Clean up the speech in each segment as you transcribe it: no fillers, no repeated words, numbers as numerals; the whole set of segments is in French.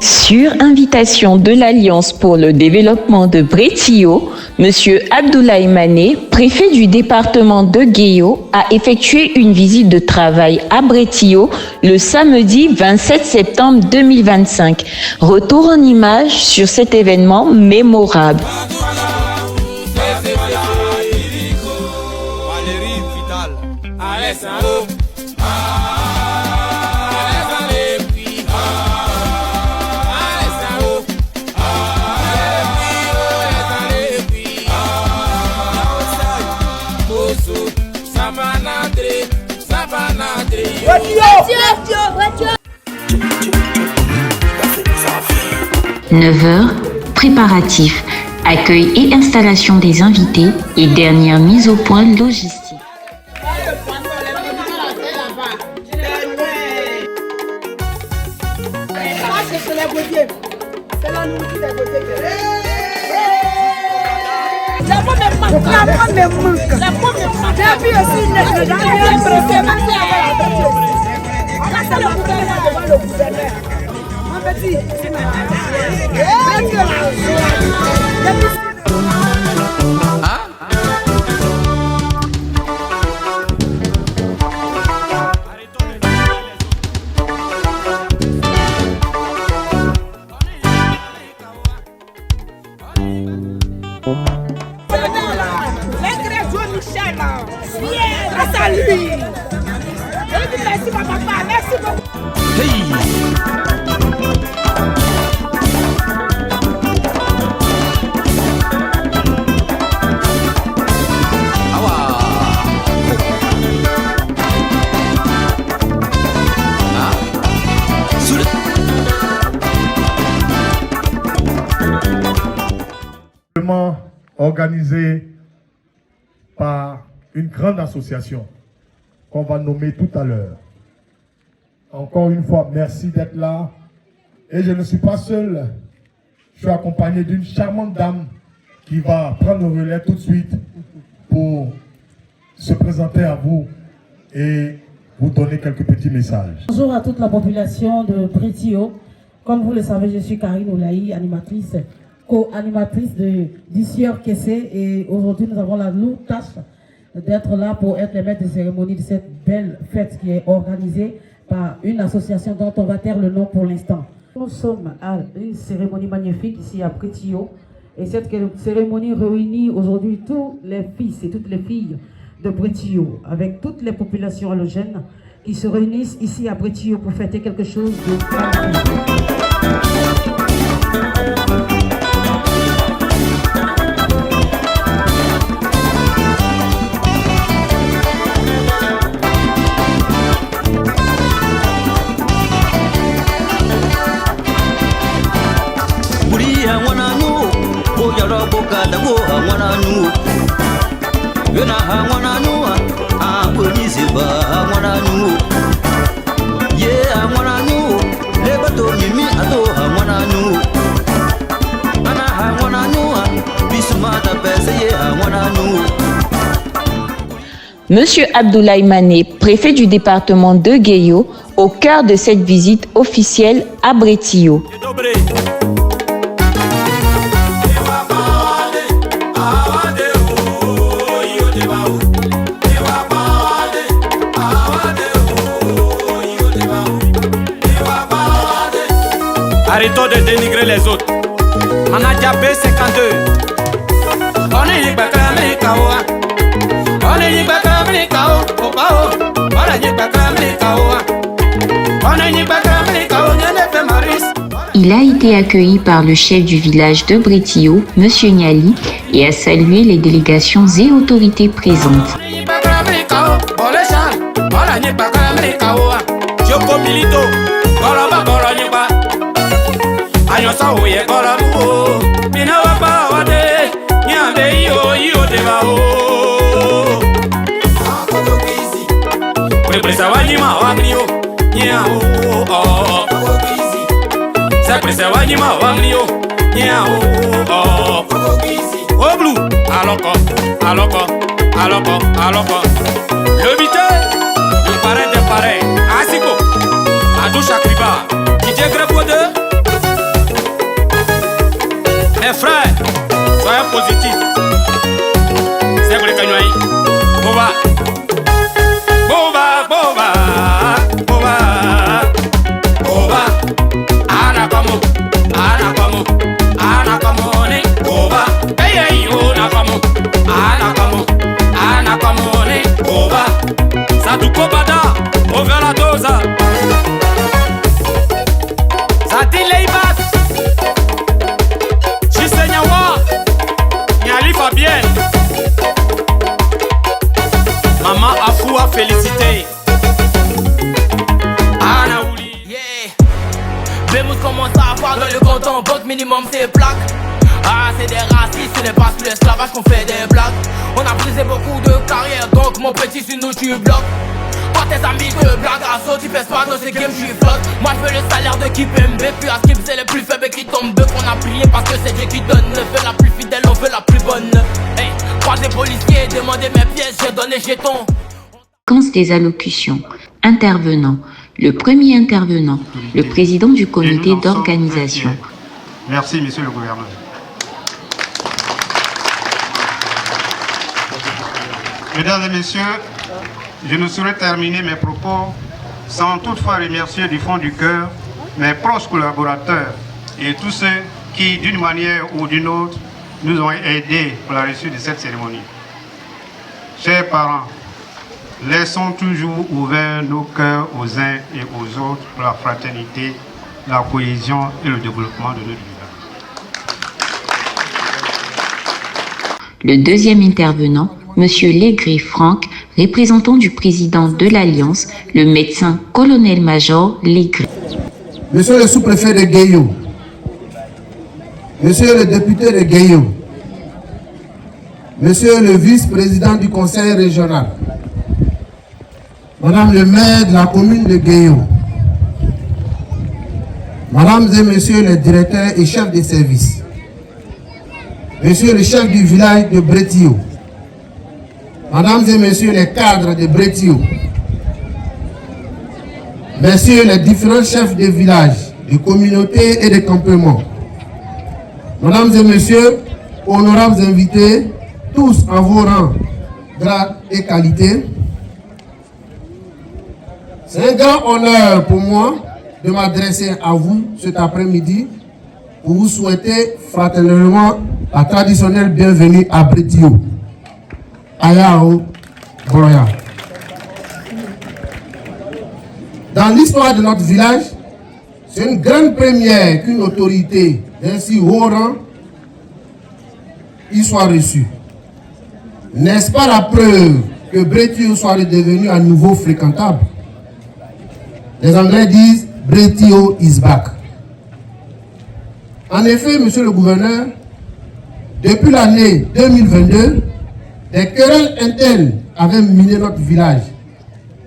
Sur invitation de l'Alliance pour le développement de Bretio, M. Abdoulaye Mané, préfet du département de Guéo, a effectué une visite de travail à Bretio le samedi 27 septembre 2025. Retour en images sur cet événement mémorable. « 9h, préparatifs, accueil et installation des invités et dernière mise au point logistique. » Organisé par une grande association qu'on va nommer tout à l'heure. Encore une fois, merci d'être là. Et je ne suis pas seul. Je suis accompagné d'une charmante dame qui va prendre le relais tout de suite pour se présenter à vous et vous donner quelques petits messages. Bonjour à toute la population de Bretio. Comme vous le savez, je suis Karine Oulaï, animatrice, co-animatrice du Sieur Kessé, et aujourd'hui nous avons la lourde tâche d'être là pour être les maîtres de cérémonie de cette belle fête qui est organisée par une association dont on va taire le nom pour l'instant. Nous sommes à une cérémonie magnifique ici à Bretio, et cette cérémonie réunit aujourd'hui tous les fils et toutes les filles de Bretio, avec toutes les populations halogènes qui se réunissent ici à Bretio pour fêter quelque chose de magnifique. Monsieur Abdoulaye Mané, préfet du département de Guéo, au cœur de cette visite officielle à Bretio. Arrêtons de dénigrer les autres. Manadia B52. On est Il a été accueilli par le chef du village de Bretio, M. Niali, et a salué les délégations et autorités présentes. Aloko, aloko, aloko, aloko. Maman Afou a félicité. Anna Ouli. Yeah. Bémous commence à avoir dans le canton. Banque minimum c'est plaques. Ah c'est des racistes, ce n'est pas sous l'esclavage qu'on fait des blagues. On a brisé beaucoup de carrières, donc mon petit si nous tu bloques. Toi tes amis te blaguent à saut, tu pèses pas dans ces games, je suis flotte. Moi je veux le salaire de Kipembe, puis à Skip c'est les plus faibles qui tombent. Qu'on a prié parce que c'est Dieu qui donne. Veut la plus fidèle, on veut la plus bonne. Hey, croisez policiers, demandez mes pièces, j'ai donné jetons. Séquence des allocutions. Intervenant. Le premier intervenant, le président du comité d'organisation. Merci, monsieur le gouverneur. Mesdames et messieurs, je ne saurais terminer mes propos sans toutefois remercier du fond du cœur mes proches collaborateurs et tous ceux qui, d'une manière ou d'une autre, nous ont aidés pour la réussite de cette cérémonie. Chers parents, laissons toujours ouverts nos cœurs aux uns et aux autres pour la fraternité, la cohésion et le développement de notre village. Le deuxième intervenant, M. Legris Franck, représentant du président de l'Alliance, le médecin colonel-major Legris. Monsieur le sous-préfet de Guéyo, Monsieur le député de Guéyo, Monsieur le vice-président du conseil régional, Madame le maire de la commune de Guéyo, Mesdames et Messieurs les directeurs et chefs de service, Monsieur le chef du village de Bretio, Mesdames et Messieurs les cadres de Bretio, Messieurs les différents chefs de village, de communautés et de campements, Mesdames et Messieurs, honorables invités, tous en vos rangs, grades et qualités, c'est un grand honneur pour moi de m'adresser à vous cet après-midi pour vous souhaiter fraternellement la traditionnelle bienvenue à Bretio. Ayao Broya. Dans l'histoire de notre village, c'est une grande première qu'une autorité d'un si haut rang y soit reçue. N'est-ce pas la preuve que Bretio soit redevenu à nouveau fréquentable? Les Anglais disent Bretio is back. En effet, monsieur le gouverneur, depuis l'année 2022, des querelles internes avaient miné notre village,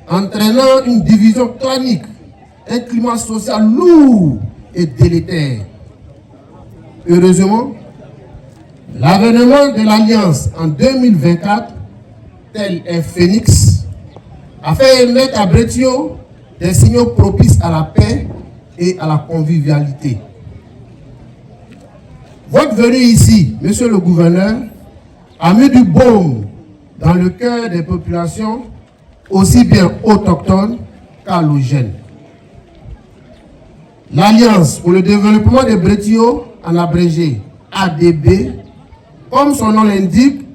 entraînant une division chronique, un climat social lourd et délétère. Heureusement, l'avènement de l'Alliance en 2024, tel un phénix, a fait émettre à Bretio des signaux propices à la paix et à la convivialité. Votre venue ici, monsieur le gouverneur, a mis du baume dans le cœur des populations, aussi bien autochtones qu'allogènes. L'Alliance pour le développement de Bretio, en abrégé ADB, comme son nom l'indique,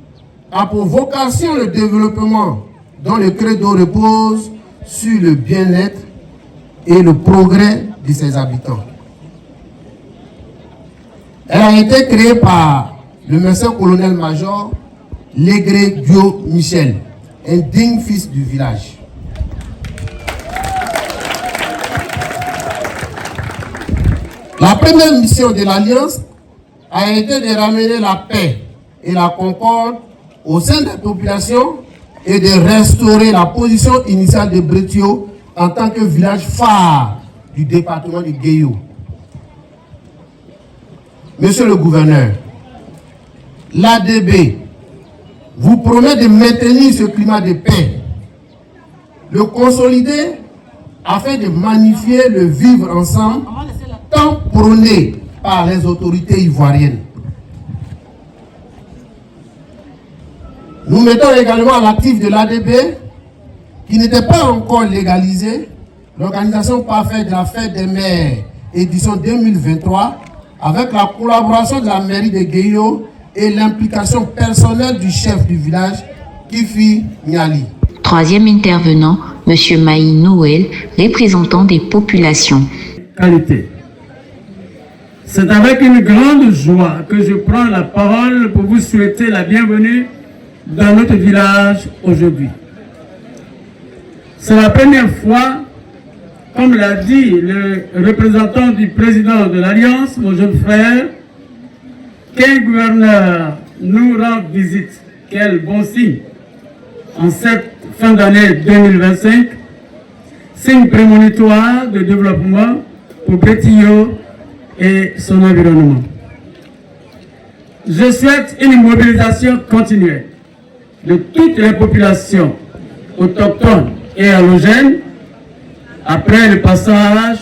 a pour vocation le développement dont le credo repose sur le bien-être et le progrès de ses habitants. Elle a été créée par le médecin colonel-major Legris Dio Michel, un digne fils du village. La première mission de l'Alliance a été de ramener la paix et la concorde au sein des populations et de restaurer la position initiale de Bretio en tant que village phare du département de Guéyo. Monsieur le gouverneur, l'ADB vous promet de maintenir ce climat de paix, le consolider afin de magnifier le vivre ensemble tant prôné par les autorités ivoiriennes. Nous mettons également à l'actif de l'ADB, qui n'était pas encore légalisée, l'organisation parfaite de la fête des mères, édition 2023, avec la collaboration de la mairie de Guéyo et l'implication personnelle du chef du village, Kifi Niali. Troisième intervenant, M. Maï Noël, représentant des populations. Qualité. C'est avec une grande joie que je prends la parole pour vous souhaiter la bienvenue dans notre village aujourd'hui. C'est la première fois, comme l'a dit le représentant du président de l'Alliance, mon jeune frère, qu'un gouverneur nous rend visite. Quel bon signe en cette fin d'année 2025, signe prémonitoire de développement pour Bretio et son environnement. Je souhaite une mobilisation continuelle de toutes les populations autochtones et allogènes après le passage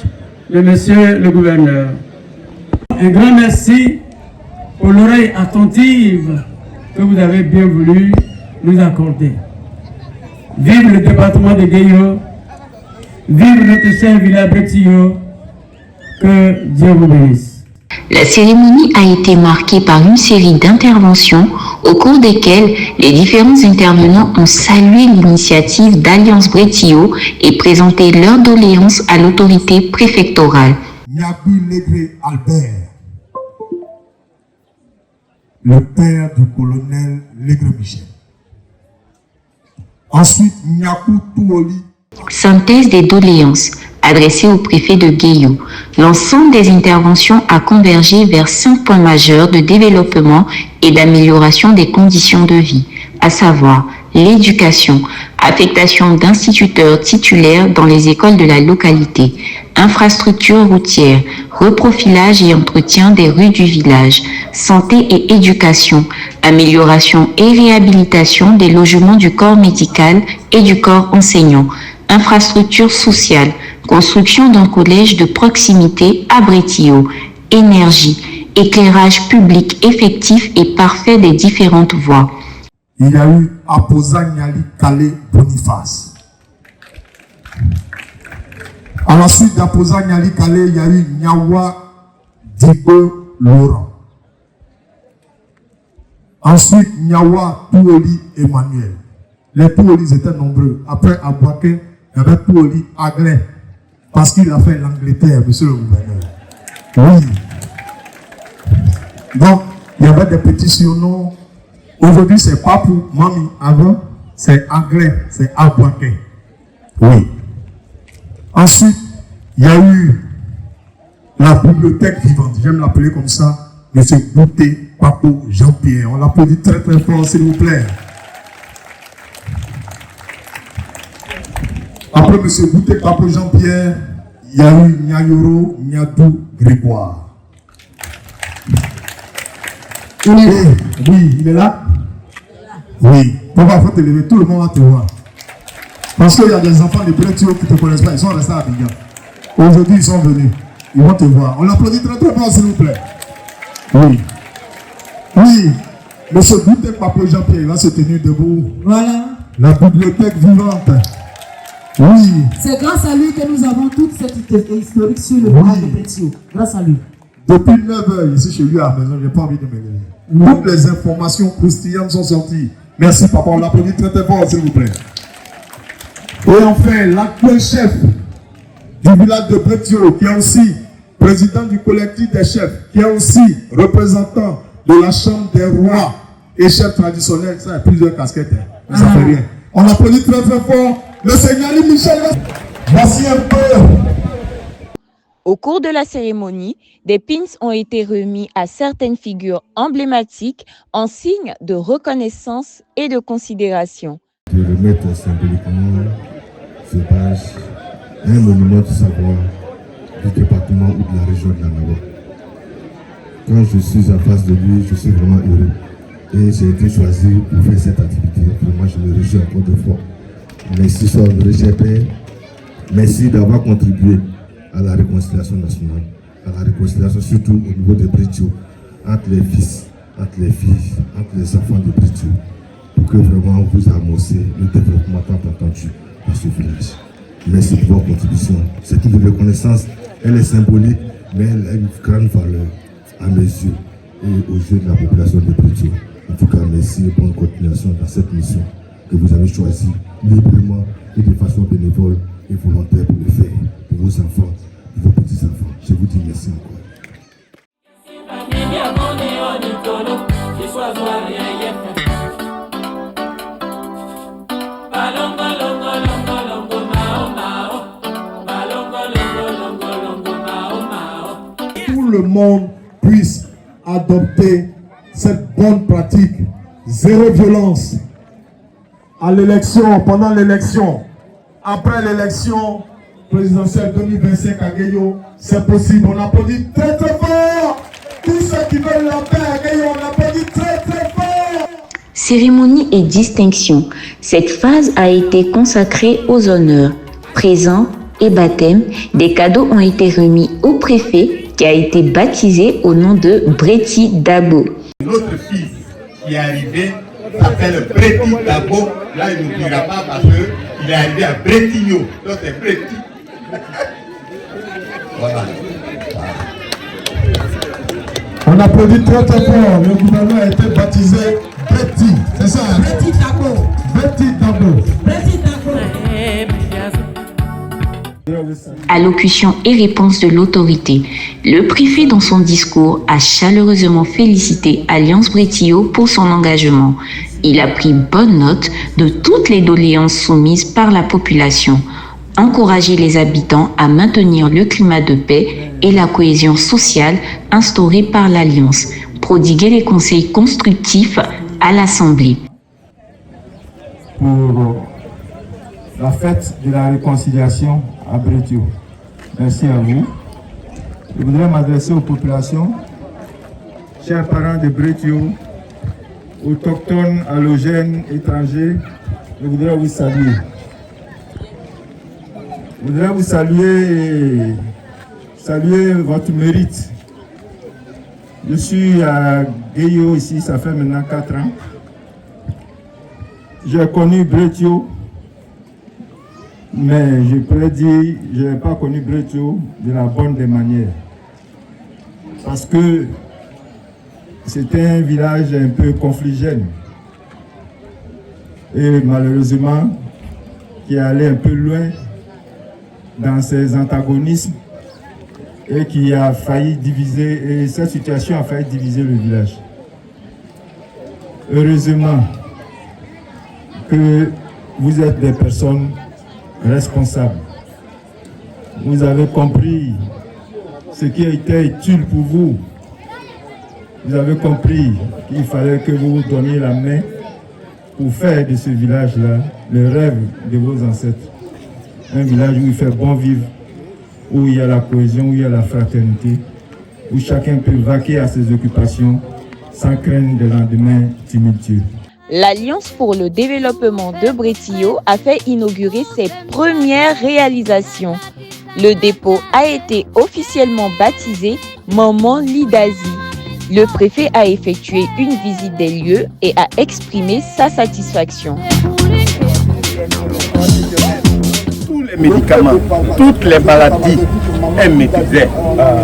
de monsieur le gouverneur. Un grand merci pour l'oreille attentive que vous avez bien voulu nous accorder. Vive le département de Guéyo, vive notre cher village Bretio, que Dieu vous bénisse. La cérémonie a été marquée par une série d'interventions au cours desquelles les différents intervenants ont salué l'initiative d'Alliance Bretio et présenté leurs doléances à l'autorité préfectorale. Niabi Legré Albert, le père du colonel Legré Michel. Ensuite, Niakou Touoli. Synthèse des doléances adressées au préfet de Guéyo. L'ensemble des interventions a convergé vers 5 points majeurs de développement et d'amélioration des conditions de vie, à savoir l'éducation, affectation d'instituteurs titulaires dans les écoles de la localité, infrastructures routières, reprofilage et entretien des rues du village, santé et éducation, amélioration et réhabilitation des logements du corps médical et du corps enseignant, infrastructures sociales, construction d'un collège de proximité à Bretio, énergie, éclairage public effectif et parfait des différentes voies. Il y a eu Aposa Niali Kale Boniface. À la suite d'Aposa Niali Kale, il y a eu Nyawa Dibo Laurent. Ensuite, Nyawa Touoli Emmanuel. Les Touolis étaient nombreux. Après Abouaké, il y avait Touoli Aglais. Parce qu'il a fait l'Angleterre, monsieur le gouverneur. Oui. Donc, il y avait des petits surnoms. Aujourd'hui, c'est pas pour Mami. Avant, c'est Anglais, c'est Abouaké. Oui. Ensuite, il y a eu la bibliothèque vivante. J'aime l'appeler comme ça. Monsieur Bouté Papo Jean-Pierre. On l'applaudit très très fort, s'il vous plaît. Après M. Bouté Papo Jean-Pierre, il y a eu Nyayoro Nyadou Grégoire. Oui, il est là? Oui. Papa, il faut te lever, tout le monde va te voir. Parce qu'il y a des enfants de Bretio qui ne te connaissent pas, ils sont restés à Abidjan. Aujourd'hui, ils sont venus. Ils vont te voir. On l'applaudit très très fort, s'il vous plaît. Oui. Oui. M. Bouté Papo Jean-Pierre, il va se tenir debout. Voilà. La bibliothèque vivante. Oui. C'est grâce à lui que nous avons toute cette historique sur le village de Bretio. Grâce à lui. Depuis 9h, ici chez lui à la maison, je n'ai pas envie de me lever. Toutes les informations croustillantes sont sorties. Merci papa, on l'applaudit très très fort s'il vous plaît. Et enfin, l'actuel chef du village de Bretio, qui est aussi président du collectif des chefs, qui est aussi représentant de la chambre des rois et chef traditionnel, ça a plusieurs casquettes, hein. Mais ça fait rien. On l'applaudit très très fort. Le Seigneur Michel, voici un peu. Au cours de la cérémonie, des pins ont été remis à certaines figures emblématiques en signe de reconnaissance et de considération. De remettre symboliquement ce badge à un monument de savoir du département ou de la région de l'Anawa. Quand je suis en face de lui, je suis vraiment heureux. Et j'ai été choisi pour faire cette activité. Vraiment, je me réjouis encore deux fois. Merci, soeur Père. Merci d'avoir contribué à la réconciliation nationale, à la réconciliation surtout au niveau de Bretio, entre les fils, entre les filles, entre les enfants de Bretio, pour que vraiment vous amorcez le développement tant attendu dans ce village. Merci pour votre contribution. C'est une reconnaissance, elle est symbolique, mais elle a une grande valeur à mes yeux et aux yeux de la population de Bretio. En tout cas, merci et bonne continuation dans cette mission que vous avez choisie librement et de façon bénévole et volontaire pour le faire, pour vos enfants, pour vos petits-enfants. Je vous dis merci encore. le monde puisse adopter cette bonne pratique. Zéro violence à l'élection, pendant l'élection, après l'élection présidentielle 2025 à Guéyo, c'est possible. On applaudit très très fort. Tous ceux qui veulent la paix à Guéyo, on applaudit très très fort. Cérémonie et distinction. Cette phase a été consacrée aux honneurs, présents et baptêmes. Des cadeaux ont été remis au préfet qui a été baptisé au nom de Breti Dabo. Notre fils qui est arrivé s'appelle Breti Dabo. Là, il ne dira pas parce qu'il est arrivé à Bretigno. Donc c'est Breti. Voilà. On applaudit très très fort. Le gouvernement a été baptisé Breti. C'est ça? Breti Dabo. Breti Dabo. Breti Dabo. Allocution et réponse de l'autorité. Le préfet, dans son discours, a chaleureusement félicité Alliance Bretio pour son engagement. Il a pris bonne note de toutes les doléances soumises par la population. Encourager les habitants à maintenir le climat de paix et la cohésion sociale instaurée par l'Alliance. Prodiguer les conseils constructifs à l'Assemblée. Pour la fête de la réconciliation à Bretio. Merci à vous. Je voudrais m'adresser aux populations, chers parents de Bretio, autochtones, allogènes, étrangers. Je voudrais vous saluer. Je voudrais vous saluer et saluer votre mérite. Je suis à Guéyo ici, ça fait maintenant 4 ans. J'ai connu Bretio, mais je pourrais dire, je n'ai pas connu Bretio de la bonne des manières. Parce que c'était un village un peu confligène. Et malheureusement, qui allait un peu loin dans ses antagonismes et qui a failli diviser, et cette situation a failli diviser le village. Heureusement que vous êtes des personnes responsables. Vous avez compris ce qui était utile pour vous. Vous avez compris qu'il fallait que vous vous donniez la main pour faire de ce village-là le rêve de vos ancêtres. Un village où il fait bon vivre, où il y a la cohésion, où il y a la fraternité, où chacun peut vaquer à ses occupations sans craindre de lendemains tumultueux. L'Alliance pour le développement de Bretio a fait inaugurer ses premières réalisations. Le dépôt a été officiellement baptisé Maman Lidazi. Le préfet a effectué une visite des lieux et a exprimé sa satisfaction. Tous les médicaments, toutes les maladies, elle maîtrisait.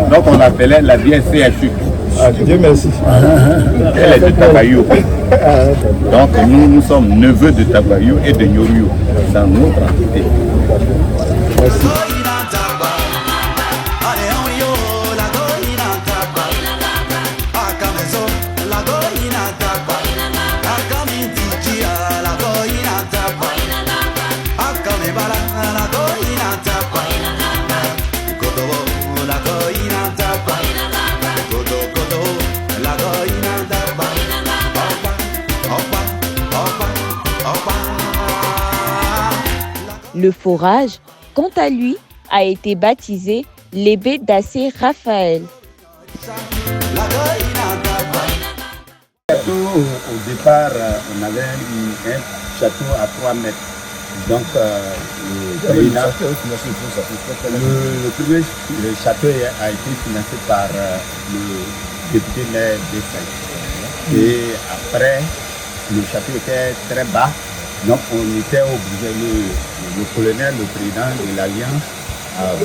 Donc on appelait la DSCHU. Dieu merci. Elle est de Tabayou. Donc nous sommes neveux de Tabayou et de Nyorio dans notre entité. Merci. Le forage, quant à lui, a été baptisé l'Ébé d'Assé Raphaël. Au départ, on avait un château à 3 mètres. Donc, le château a été financé par le député maire d'Essaï. Et après, le château était très bas. Donc, on était obligé, le colonel, le président de l'Alliance, a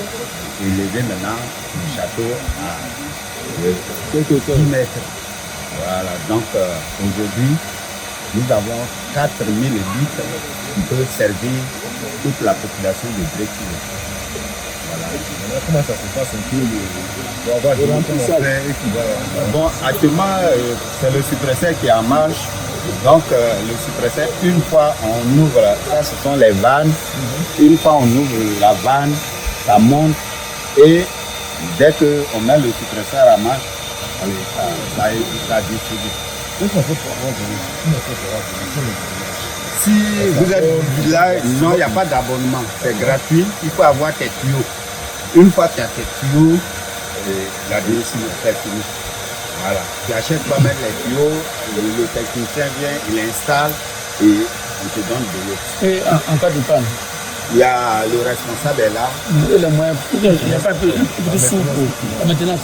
élevé maintenant le château à 10 mètres. Voilà, donc aujourd'hui, nous avons 4000 litres qui peuvent servir toute la population de Bretio. Voilà. Comment ça se passe Bon, actuellement, c'est le suppresseur qui est en marche. Donc, le suppresseur, une fois on ouvre, ça ce sont les vannes. Une fois on ouvre la vanne, ça monte et Dès qu'on met le suppresseur à marche, ça distribue. Si vous êtes là, non, il n'y a pas d'abonnement, c'est gratuit, il faut avoir tes tuyaux. Une fois que tu as tes tuyaux, la DSI est finie. Voilà, tu achètes toi-même les tuyaux, le technicien vient, il installe et il te donne de l'eau. Et en cas de panne? Il y a le responsable est là. Et le moyen, il n'y a pas de sous pour la maintenance.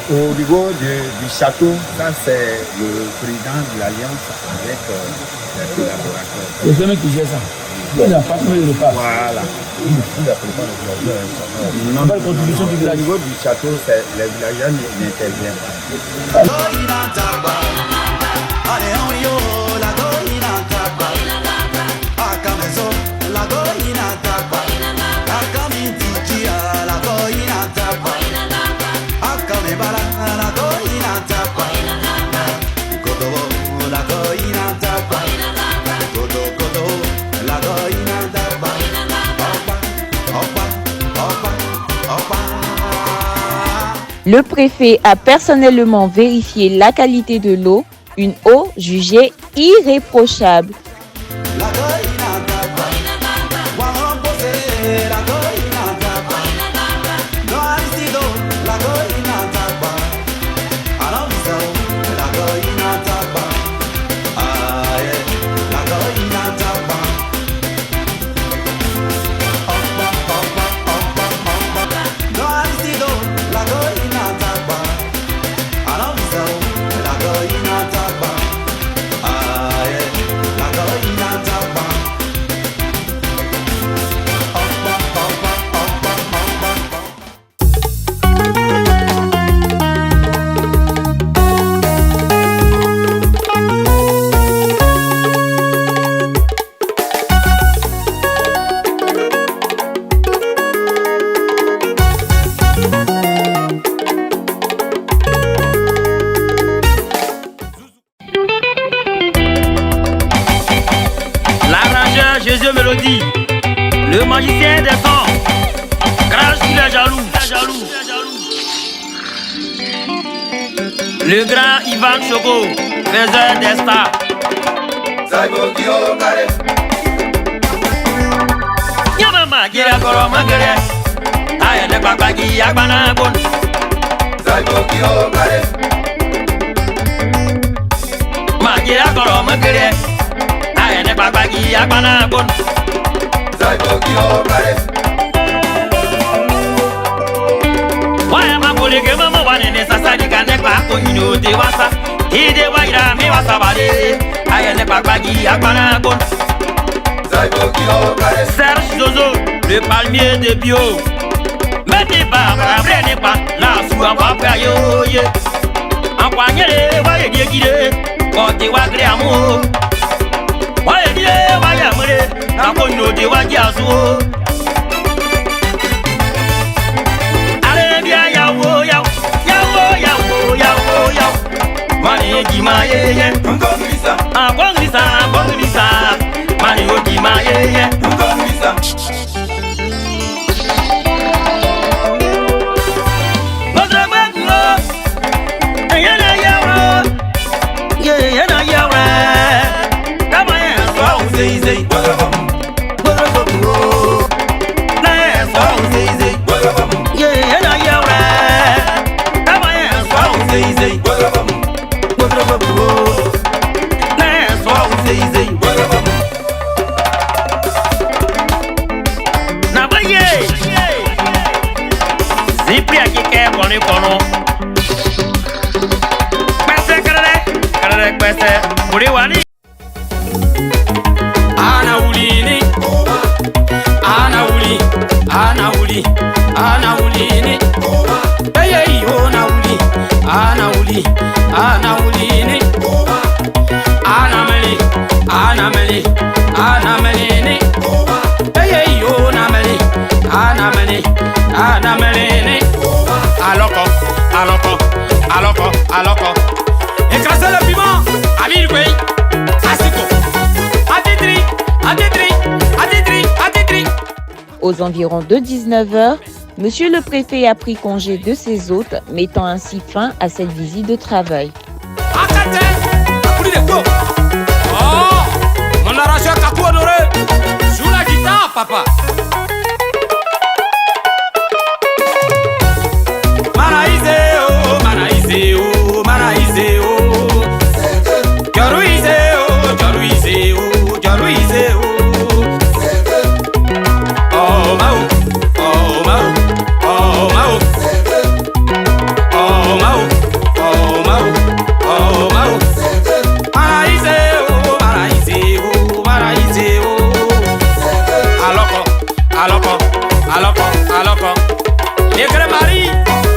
Au niveau du château, ça c'est le président de l'Alliance avec les collaborateurs. C'est celui qui gère ça. Il n'a pas fait le repas. Voilà. Non, pas de contribution du village. Au niveau du château, les villageois n'interviennent pas. Le préfet a personnellement vérifié la qualité de l'eau, une eau jugée irréprochable. Jésus Mélodie, le magicien des sons, crache sur les jaloux, le grand Ivan Choco, faiseur des stars. Yamama, gira koro magere, aye ne papagi yagbana bon. Magira koro magere. Ne babagi agbana bon waya mabole ke mama wane ne sasadi kane kwa ko hino de wasa ide waira mi wasa bale aya ne babagi agbana bon Serge Zozo le palmier de bio meti ba brabre ne pa la su amba pa yo ye akwanyele waye diegide ko ti wa gre amu why die why amre na ko no de wa jazu ale bia yawo mani ji ma ye ngomisa ngomisa mani o ji ma ye ngomisa aloko écraser le piment Amir Kwey Asiko Adidri Aux environs de 19h, Monsieur le préfet a pris congé de ses hôtes, mettant ainsi fin à cette visite de travail. Oh, mon arrangeur Kakou Honoré, joue la guitare, papa. Aloko, aloko, aloko. Negre Marie.